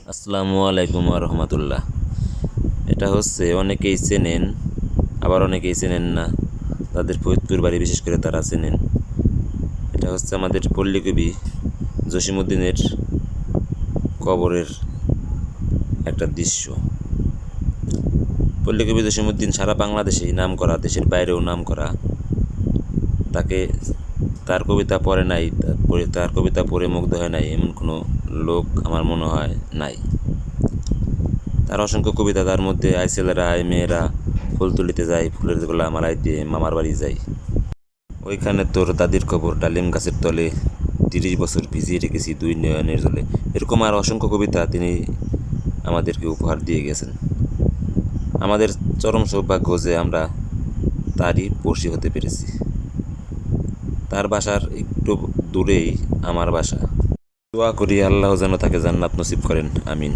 আসসালামু আলাইকুম রহমতুল্লাহ। এটা হচ্ছে অনেকেই চেনেন, আবার অনেকেই চেনেন না। তাদের ফরিদপুর বাড়ি বিশেষ করে তারা চেনেন। এটা হচ্ছে আমাদের পল্লীকবি জসিমউদ্দিনের কবরের একটা দৃশ্য। পল্লীকবি জসিমউদ্দিন সারা বাংলাদেশেই নাম করা, দেশের বাইরেও নাম করা। তাকে তার কবিতা পড়ে নাই, তার কবিতা পড়ে মুগ্ধ হয় নাই এমন কোনো লোক আমার মনে হয় নাই। তার অসংখ্য কবিতা, তার মধ্যে আই ছেলেরা আই মেয়েরা ফুল তুলিতে যায়, ফুলের গোলা মালাই দিয়ে মামার বাড়ি যায়, ওইখানে তোর দাদির কবর, ডালিম গাছের তলে, 30 বছর ভিজিয়ে রেখেছি দুই নয়নের জলে। এরকম আর অসংখ্য কবিতা তিনি আমাদেরকে উপহার দিয়ে গেছেন। আমাদের চরম সৌভাগ্য যে আমরা তারই পড়শি হতে পেরেছি। তার বাসার একটু দূরেই আমার বাসা। দোয়া করি আল্লাহ যেন তাকে জান্নাত নসিব করেন, আমিন।